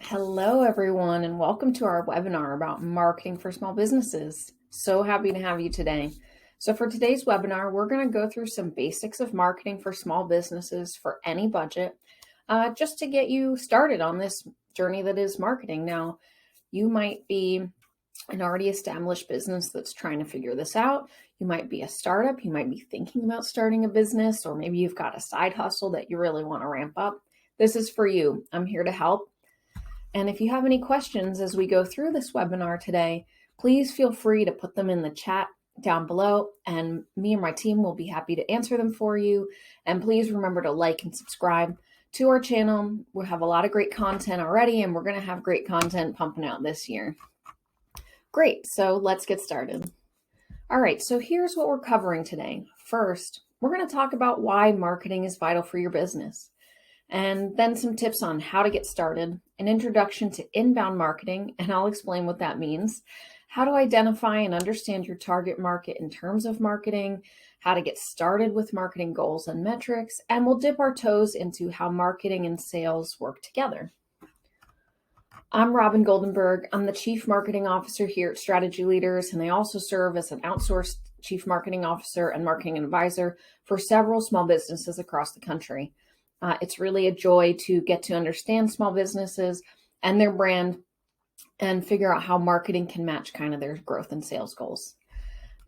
Hello, everyone, and welcome to our webinar about marketing for small businesses. So happy to have you today. So for today's webinar, we're going to go through some basics of marketing for small businesses for any budget, just to get you started on this journey that is marketing. Now, you might be an already established business that's trying to figure this out. You might be a startup. You might be thinking about starting a business, or maybe you've got a side hustle that you really want to ramp up. This is for you. I'm here to help. And if you have any questions as we go through this webinar today, please feel free to put them in the chat down below, and me and my team will be happy to answer them for you. And please remember to like and subscribe to our channel. We have a lot of great content already, and we're going to have great content pumping out this year. Great, so let's get started. All right, so here's what we're covering today. First, we're going to talk about why marketing is vital for your business, and then some tips on how to get started, an introduction to inbound marketing, and I'll explain what that means, how to identify and understand your target market in terms of marketing, how to get started with marketing goals and metrics, and we'll dip our toes into how marketing and sales work together. I'm Robin Goldenberg. I'm the Chief Marketing Officer here at Strategy Leaders, and I also serve as an outsourced Chief Marketing Officer and Marketing Advisor for several small businesses across the country. It's really a joy to get to understand small businesses and their brand and figure out how marketing can match kind of their growth and sales goals.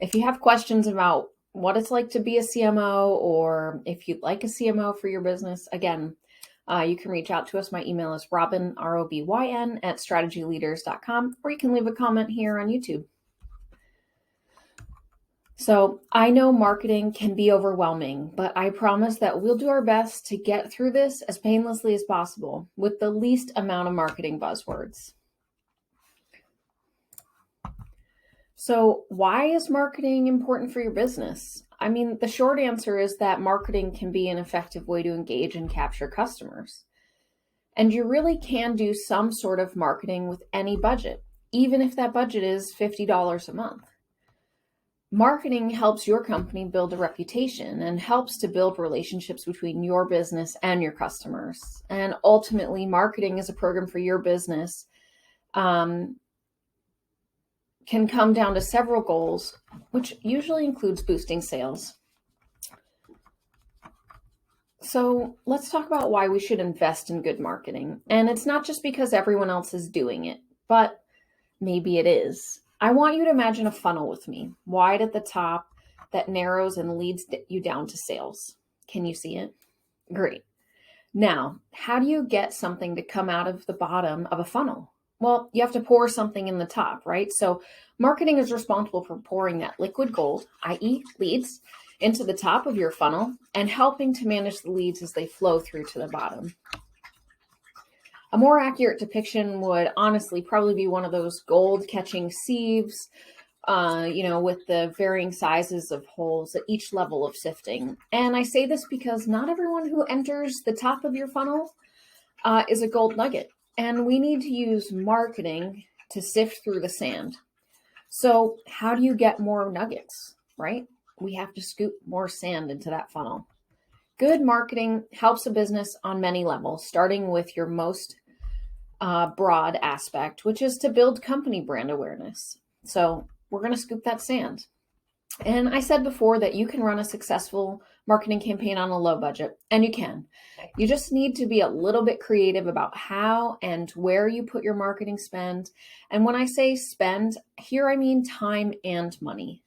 If you have questions about what it's like to be a CMO, or if you'd like a CMO for your business, again, you can reach out to us. My email is robin, ROBYN, at strategyleaders.com, or you can leave a comment here on YouTube. So I know marketing can be overwhelming, but I promise that we'll do our best to get through this as painlessly as possible with the least amount of marketing buzzwords. So why is marketing important for your business? I mean, the short answer is that marketing can be an effective way to engage and capture customers. And you really can do some sort of marketing with any budget, even if that budget is $50 a month. Marketing helps your company build a reputation and helps to build relationships between your business and your customers. And ultimately, marketing as a program for your business can come down to several goals, which usually includes boosting sales. So let's talk about why we should invest in good marketing. And it's not just because everyone else is doing it, but maybe it is. I want you to imagine a funnel with me, wide at the top, that narrows and leads you down to sales. Can you see it? Great. Now, how do you get something to come out of the bottom of a funnel? Well, you have to pour something in the top, right? So marketing is responsible for pouring that liquid gold, i.e. leads, into the top of your funnel and helping to manage the leads as they flow through to the bottom. A more accurate depiction would honestly probably be one of those gold catching sieves, with the varying sizes of holes at each level of sifting. And I say this because not everyone who enters the top of your funnel is a gold nugget. And we need to use marketing to sift through the sand. So how do you get more nuggets, right? We have to scoop more sand into that funnel. Good marketing helps a business on many levels, starting with your most broad aspect, which is to build company brand awareness. So we're going to scoop that sand. And I said before that you can run a successful marketing campaign on a low budget, and you can. You just need to be a little bit creative about how and where you put your marketing spend. And when I say spend, here I mean time and money.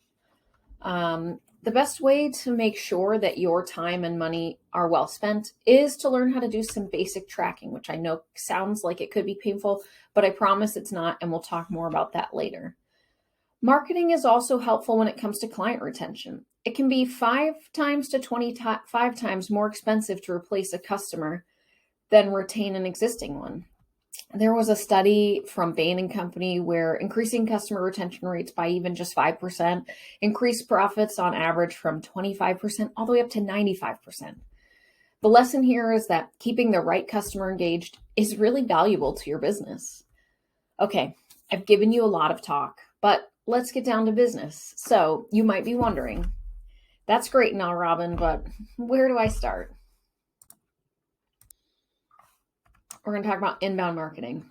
The best way to make sure that your time and money are well spent is to learn how to do some basic tracking, which I know sounds like it could be painful, but I promise it's not, and we'll talk more about that later. Marketing is also helpful when it comes to client retention. It can be 5 times to 25 times more expensive to replace a customer than retain an existing one. There was a study from Bain & Company where increasing customer retention rates by even just 5% increased profits on average from 25% all the way up to 95%. The lesson here is that keeping the right customer engaged is really valuable to your business. Okay, I've given you a lot of talk, but let's get down to business. So you might be wondering, that's great now, Robin, but where do I start? We're going to talk about inbound marketing.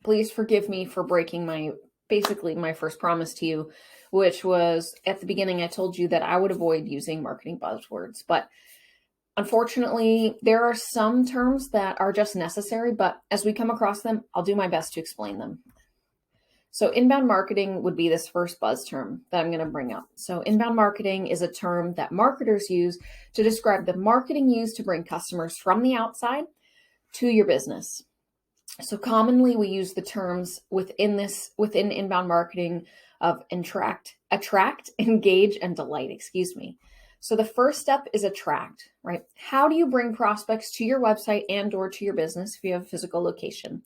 please forgive me for breaking my first promise to you, which was at the beginning, I told you that I would avoid using marketing buzzwords. But unfortunately, there are some terms that are just necessary, but as we come across them, I'll do my best to explain them. So inbound marketing would be this first buzz term that I'm going to bring up. So inbound marketing is a term that marketers use to describe the marketing used to bring customers from the outside to your business. So commonly we use the terms within inbound marketing of attract, engage, and delight, So the first step is attract, right? How do you bring prospects to your website and or to your business if you have a physical location?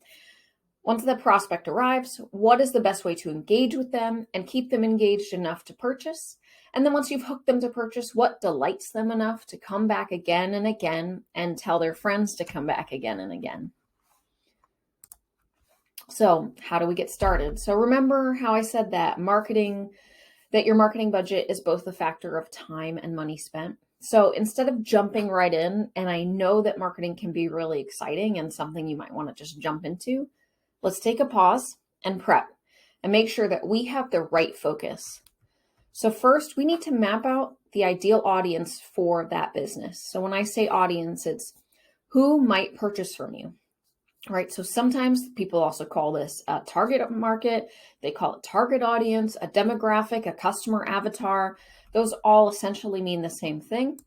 Once the prospect arrives, what is the best way to engage with them and keep them engaged enough to purchase? And then once you've hooked them to purchase, what delights them enough to come back again and again and tell their friends to come back again and again? So how do we get started? So remember how I said that your marketing budget is both a factor of time and money spent. So instead of jumping right in, and I know that marketing can be really exciting and something you might want to just jump into, let's take a pause and prep and make sure that we have the right focus. So first, we need to map out the ideal audience for that business. So when I say audience, it's who might purchase from you, right? So sometimes people also call this a target market. They call it target audience, a demographic, a customer avatar. Those all essentially mean the same thing.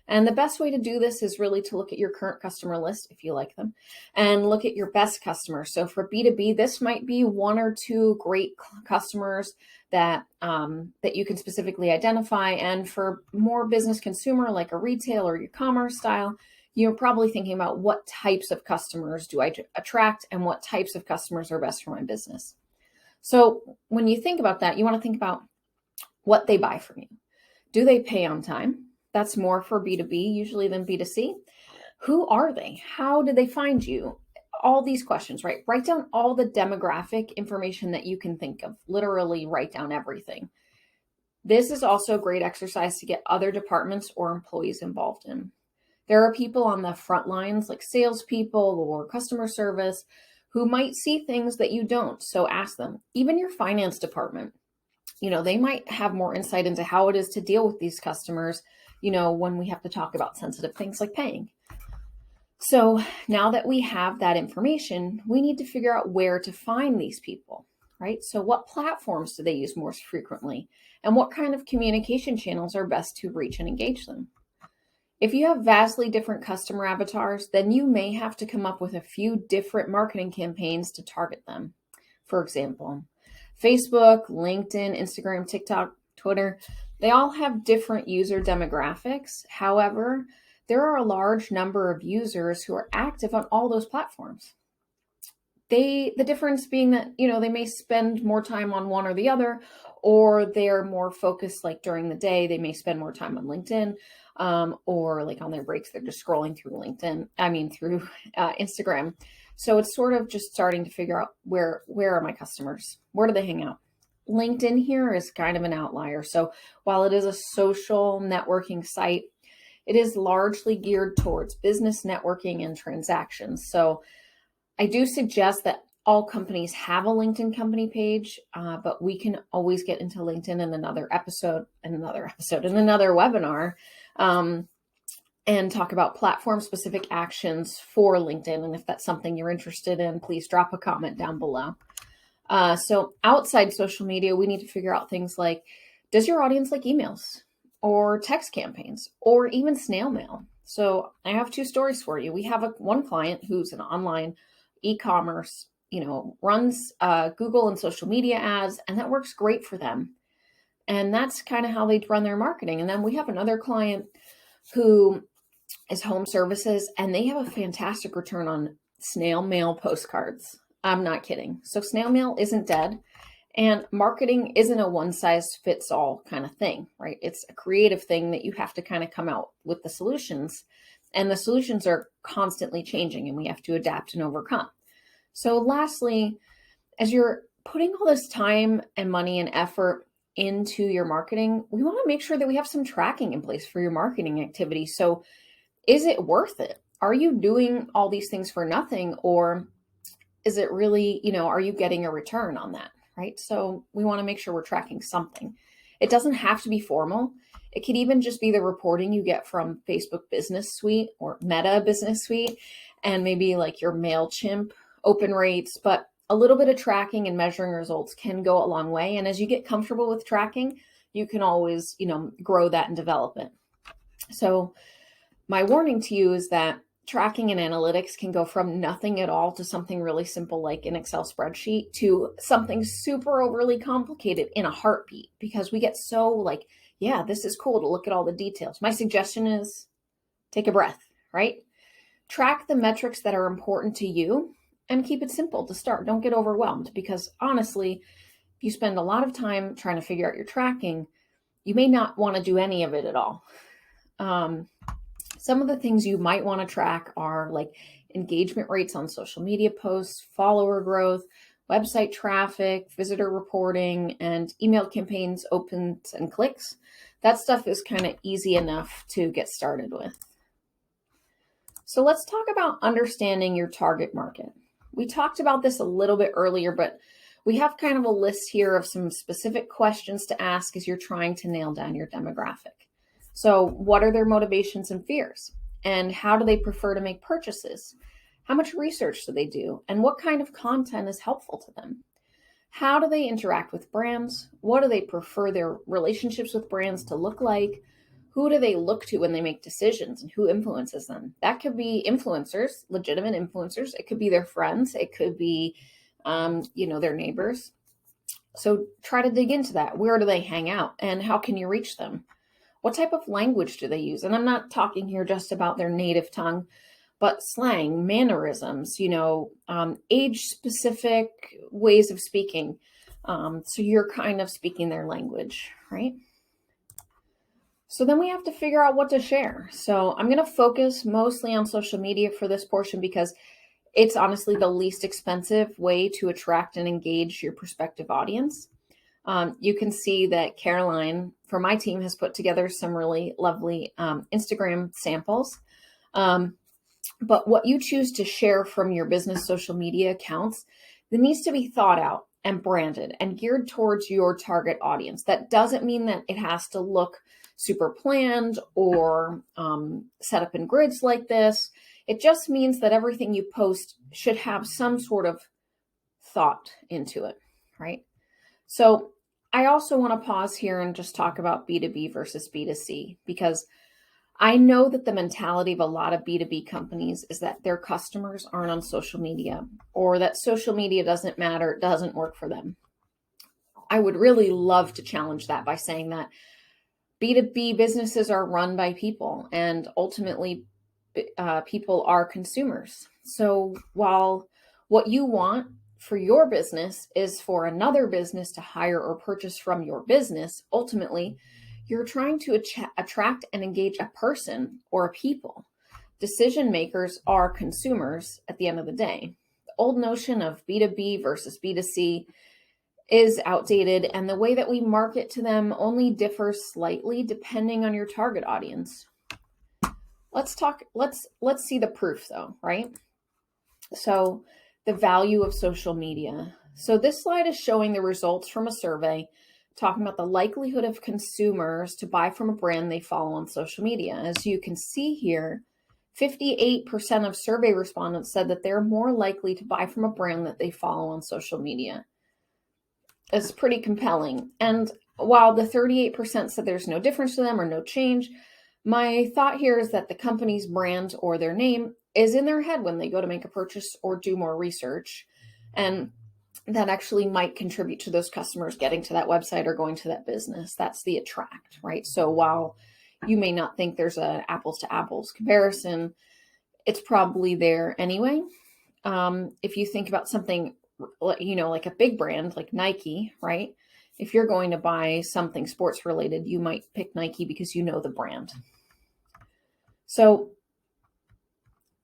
And the best way to do this is really to look at your current customer list, if you like them, and look at your best customers. So for B2B, this might be one or two great customers that you can specifically identify. And for more business consumer, like a retail or e-commerce style, you're probably thinking about what types of customers do I attract and what types of customers are best for my business. So when you think about that, you want to think about what they buy from you. Do they pay on time? That's more for B2B usually than B2C. Who are they? How did they find you? All these questions, right? Write down all the demographic information that you can think of. Literally write down everything. This is also a great exercise to get other departments or employees involved in. There are people on the front lines like salespeople or customer service who might see things that you don't. So ask them. Even your finance department, they might have more insight into how it is to deal with these customers, when we have to talk about sensitive things like paying. So now that we have that information, we need to figure out where to find these people, right? So what platforms do they use most frequently? And what kind of communication channels are best to reach and engage them? If you have vastly different customer avatars, then you may have to come up with a few different marketing campaigns to target them. For example, Facebook, LinkedIn, Instagram, TikTok, Twitter, they all have different user demographics. However, there are a large number of users who are active on all those platforms. The difference being that, they may spend more time on one or the other, or they're more focused, like during the day, they may spend more time on LinkedIn, or like on their breaks, they're just scrolling through through Instagram. So it's sort of just starting to figure out where are my customers? Where do they hang out? LinkedIn here is kind of an outlier. So while it is a social networking site, it is largely geared towards business networking and transactions. So I do suggest that all companies have a LinkedIn company page, but we can always get into LinkedIn in another webinar, and talk about platform-specific actions for LinkedIn. And if that's something you're interested in, please drop a comment down below. So outside social media, we need to figure out things like, does your audience like emails or text campaigns or even snail mail? So I have two stories for you. We have one client who's an online e-commerce, runs Google and social media ads, and that works great for them. And that's kind of how they run their marketing. And then we have another client who is home services, and they have a fantastic return on snail mail postcards. I'm not kidding. So snail mail isn't dead, and marketing isn't a one size fits all kind of thing, right? It's a creative thing that you have to kind of come out with the solutions, and the solutions are constantly changing, and we have to adapt and overcome. So lastly, as you're putting all this time and money and effort into your marketing, we want to make sure that we have some tracking in place for your marketing activity. So is it worth it? Are you doing all these things for nothing, or is it really, are you getting a return on that, right? So we want to make sure we're tracking something. It doesn't have to be formal. It could even just be the reporting you get from Facebook Business Suite or Meta Business Suite, and maybe like your MailChimp open rates. But a little bit of tracking and measuring results can go a long way. And as you get comfortable with tracking, you can always, grow that and develop it. So my warning to you is that tracking and analytics can go from nothing at all to something really simple like an Excel spreadsheet to something super overly complicated in a heartbeat, because we get so like, yeah, this is cool to look at all the details. My suggestion is take a breath, right? Track the metrics that are important to you and keep it simple to start. Don't get overwhelmed, because honestly, if you spend a lot of time trying to figure out your tracking, you may not want to do any of it at all. Some of the things you might want to track are like engagement rates on social media posts, follower growth, website traffic, visitor reporting, and email campaigns, opens and clicks. That stuff is kind of easy enough to get started with. So let's talk about understanding your target market. We talked about this a little bit earlier, but we have kind of a list here of some specific questions to ask as you're trying to nail down your demographic. So what are their motivations and fears? And how do they prefer to make purchases? How much research do they do? And what kind of content is helpful to them? How do they interact with brands? What do they prefer their relationships with brands to look like? Who do they look to when they make decisions, and who influences them? That could be influencers, legitimate influencers. It could be their friends. It could be, their neighbors. So try to dig into that. Where do they hang out, and how can you reach them? What type of language do they use? And I'm not talking here just about their native tongue, but slang, mannerisms, age-specific ways of speaking. So you're kind of speaking their language, right? So then we have to figure out what to share. So I'm going to focus mostly on social media for this portion, because it's honestly the least expensive way to attract and engage your prospective audience. You can see that Caroline from my team has put together some really lovely Instagram samples. But what you choose to share from your business social media accounts, that needs to be thought out and branded and geared towards your target audience. That doesn't mean that it has to look super planned or set up in grids like this. It just means that everything you post should have some sort of thought into it, right? So I also want to pause here and just talk about B2B versus B2C, because I know that the mentality of a lot of B2B companies is that their customers aren't on social media, or that social media doesn't matter, it doesn't work for them. I would really love to challenge that by saying that B2B businesses are run by people, and ultimately people are consumers. So while what you want for your business is for another business to hire or purchase from your business, ultimately, you're trying to attract and engage a person or a people. Decision makers are consumers at the end of the day. The old notion of B2B versus B2C is outdated, and the way that we market to them only differs slightly depending on your target audience. Let's see the proof though, right? So the value of social media. So this slide is showing the results from a survey talking about the likelihood of consumers to buy from a brand they follow on social media. As you can see here, 58% of survey respondents said that they're more likely to buy from a brand that they follow on social media. It's pretty compelling. And while the 38% said there's no difference to them or no change, my thought here is that the company's brand or their name is in their head when they go to make a purchase or do more research. And that actually might contribute to those customers getting to that website or going to that business. That's the attract, right? So while you may not think there's an apples to apples comparison, it's probably there anyway. If you think about something, like a big brand like Nike, right? If you're going to buy something sports related, you might pick Nike because you know the brand. So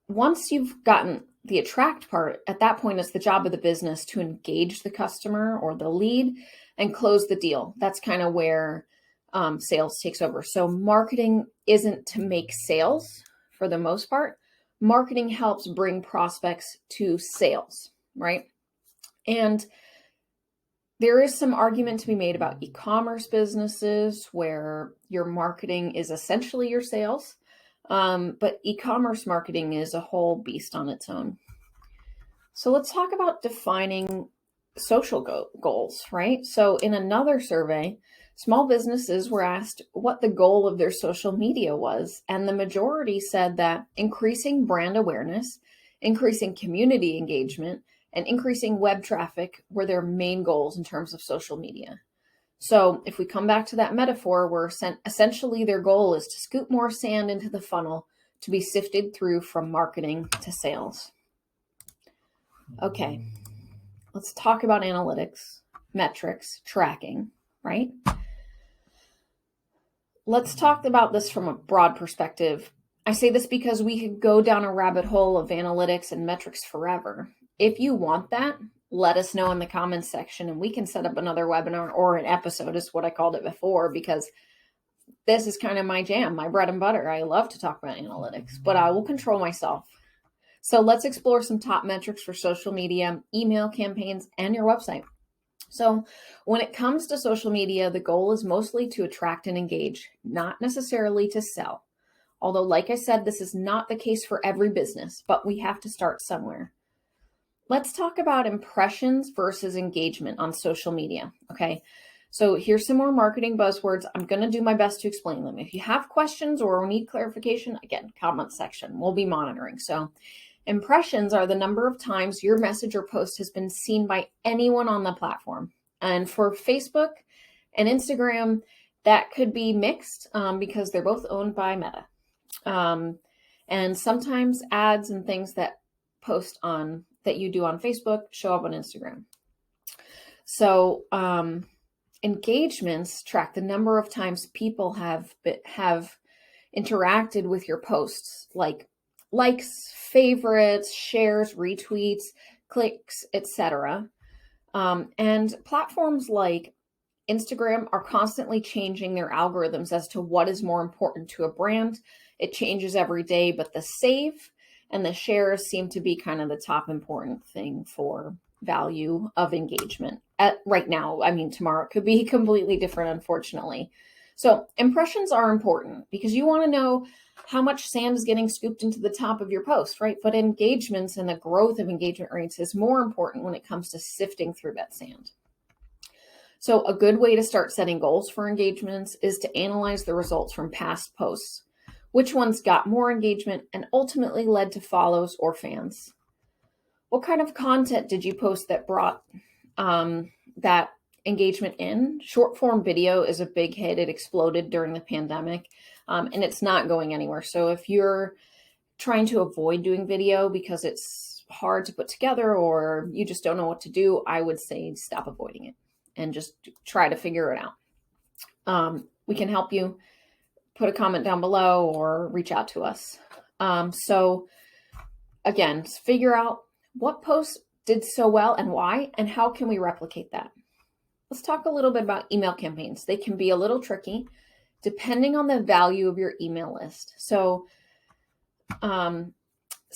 once you've gotten the attract part, at that point, it's the job of the business to engage the customer or the lead and close the deal. That's kind of where sales takes over. So marketing isn't to make sales for the most part. Marketing helps bring prospects to sales, right? And there is some argument to be made about e-commerce businesses where your marketing is essentially your sales. But e-commerce marketing is a whole beast on its own. So let's talk about defining social goals, right? So in another survey, small businesses were asked what the goal of their social media was, and the majority said that increasing brand awareness, increasing community engagement, and increasing web traffic were their main goals in terms of social media. So if we come back to that metaphor, where essentially their goal is to scoop more sand into the funnel to be sifted through from marketing to sales. Okay, let's talk about analytics, metrics, tracking, right? Let's talk about this from a broad perspective. I say this because we could go down a rabbit hole of analytics and metrics forever. If you want that, let us know in the comments section and we can set up another webinar or an episode, is what I called it before, because this is kind of my jam, my bread and butter. I love to talk about analytics, but I will control myself. So let's explore some top metrics for social media, email campaigns, and your website. So when it comes to social media, the goal is mostly to attract and engage, not necessarily to sell. Although, like I said, this is not the case for every business, but we have to start somewhere. Let's talk about impressions versus engagement on social media, okay? So here's some more marketing buzzwords. I'm going to do my best to explain them. If you have questions or need clarification, again, comment section. We'll be monitoring. So impressions are the number of times your message or post has been seen by anyone on the platform. And for Facebook and Instagram, that could be mixed because they're both owned by Meta. And sometimes ads and things that you do on Facebook show up on Instagram. So engagements track the number of times people have interacted with your posts, like likes, favorites, shares, retweets, clicks, etc. And platforms like Instagram are constantly changing their algorithms as to what is more important to a brand. It changes every day, but the save and the shares seem to be kind of the top important thing for value of engagement right now. I mean, tomorrow it could be completely different, unfortunately. So impressions are important because you want to know how much sand is getting scooped into the top of your post, right? But engagements and the growth of engagement rates is more important when it comes to sifting through that sand. So a good way to start setting goals for engagements is to analyze the results from past posts. Which ones got more engagement and ultimately led to follows or fans? What kind of content did you post that brought that engagement in? Short form video is a big hit. It exploded during the pandemic, and it's not going anywhere. So if you're trying to avoid doing video because it's hard to put together or you just don't know what to do, I would say stop avoiding it and just try to figure it out. We can help you. Put a comment down below or reach out to us. So again, figure out what posts did so well and why, and how can we replicate that? Let's talk a little bit about email campaigns. They can be a little tricky depending on the value of your email list. So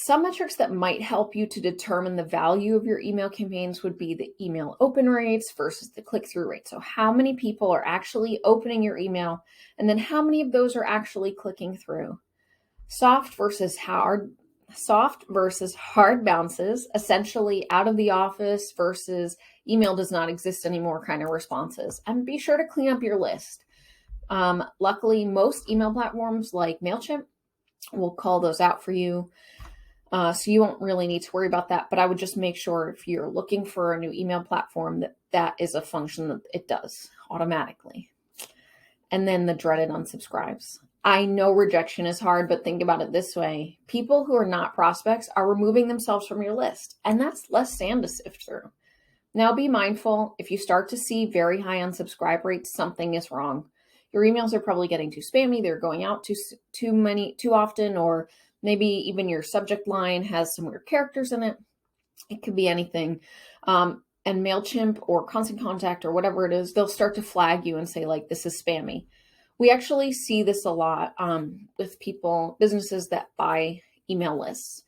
some metrics that might help you to determine the value of your email campaigns would be the email open rates versus the click-through rate. So how many people are actually opening your email, and then how many of those are actually clicking through? Soft versus hard bounces, essentially out of the office versus email does not exist anymore kind of responses. And be sure to clean up your list. Luckily, most email platforms like MailChimp will call those out for you. So you won't really need to worry about that, but I would just make sure if you're looking for a new email platform that is a function that it does automatically. And then the dreaded unsubscribes. I know rejection is hard, but think about it this way. People who are not prospects are removing themselves from your list, and that's less sand to sift through. Now be mindful, if you start to see very high unsubscribe rates, something is wrong. Your emails are probably getting too spammy, they're going out too often, or maybe even your subject line has some weird characters in it. It could be anything. And MailChimp or Constant Contact or whatever it is, they'll start to flag you and say, like, this is spammy. We actually see this a lot with businesses that buy email lists.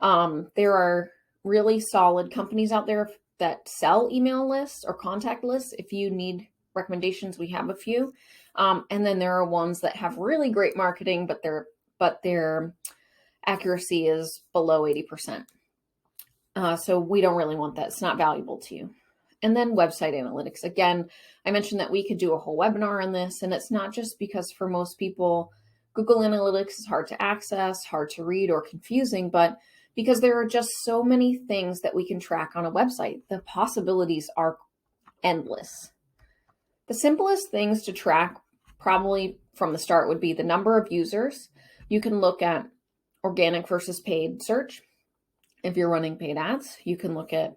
There are really solid companies out there that sell email lists or contact lists. If you need recommendations, we have a few. And then there are ones that have really great marketing, but their accuracy is below 80%. So we don't really want that. It's not valuable to you. And then website analytics. Again, I mentioned that we could do a whole webinar on this, and it's not just because for most people, Google Analytics is hard to access, hard to read, or confusing, but because there are just so many things that we can track on a website. The possibilities are endless. The simplest things to track probably from the start would be the number of users. You can look at organic versus paid search. If you're running paid ads, you can look at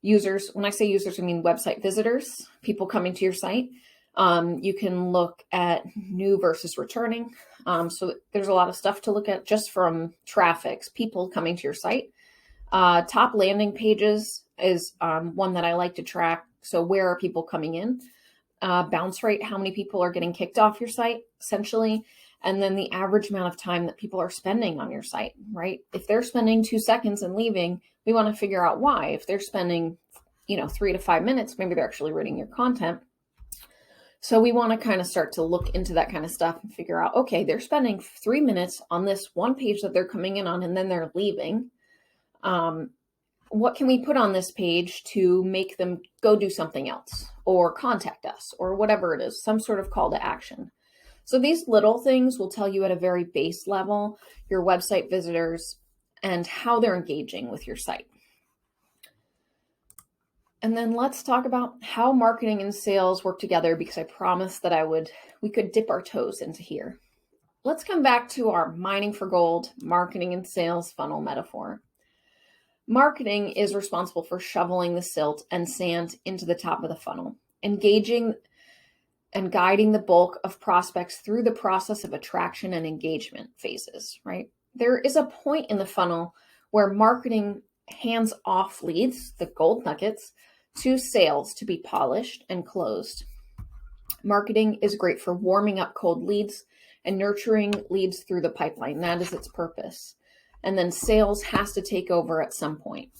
users. When I say users, I mean website visitors, people coming to your site. You can look at new versus returning. So there's a lot of stuff to look at just from traffics, people coming to your site. Top landing pages is one that I like to track. So where are people coming in? Bounce rate, how many people are getting kicked off your site, essentially. And then the average amount of time that people are spending on your site, right? If they're spending 2 seconds and leaving, we want to figure out why. If they're spending, 3 to 5 minutes, maybe they're actually reading your content. So we want to kind of start to look into that kind of stuff and figure out, okay, they're spending 3 minutes on this one page that they're coming in on, and then they're leaving. What can we put on this page to make them go do something else or contact us or whatever it is, some sort of call to action? So these little things will tell you at a very base level your website visitors and how they're engaging with your site. And then let's talk about how marketing and sales work together, because I promised that we could dip our toes into here. Let's come back to our mining for gold, marketing and sales funnel metaphor. Marketing is responsible for shoveling the silt and sand into the top of the funnel, engaging and guiding the bulk of prospects through the process of attraction and engagement phases, right? There is a point in the funnel where marketing hands off leads, the gold nuggets, to sales to be polished and closed. Marketing is great for warming up cold leads and nurturing leads through the pipeline. That is its purpose. And then sales has to take over at some point.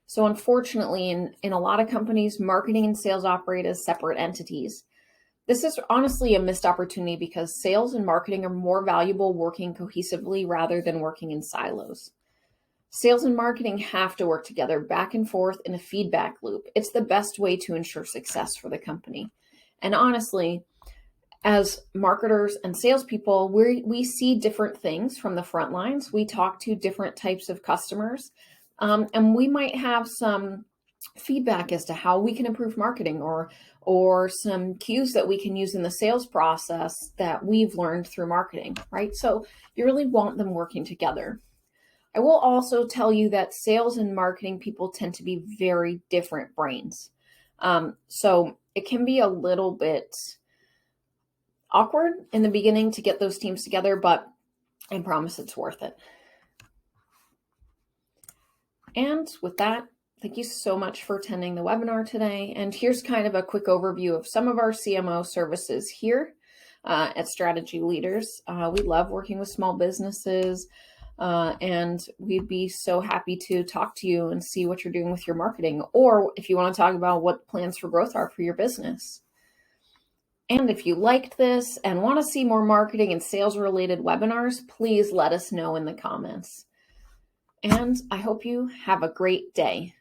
So unfortunately, in a lot of companies, marketing and sales operate as separate entities. This is honestly a missed opportunity because sales and marketing are more valuable working cohesively rather than working in silos. Sales and marketing have to work together back and forth in a feedback loop. It's the best way to ensure success for the company. And honestly, as marketers and salespeople, we see different things from the front lines. We talk to different types of customers, and we might have some feedback as to how we can improve marketing or some cues that we can use in the sales process that we've learned through marketing, right? So you really want them working together. I will also tell you that sales and marketing people tend to be very different brains. So it can be a little bit awkward in the beginning to get those teams together, but I promise it's worth it. And with that, thank you so much for attending the webinar today. And here's kind of a quick overview of some of our CMO services here at Strategy Leaders. We love working with small businesses, and we'd be so happy to talk to you and see what you're doing with your marketing, or if you want to talk about what plans for growth are for your business. And if you liked this and want to see more marketing and sales related webinars, please let us know in the comments. And I hope you have a great day.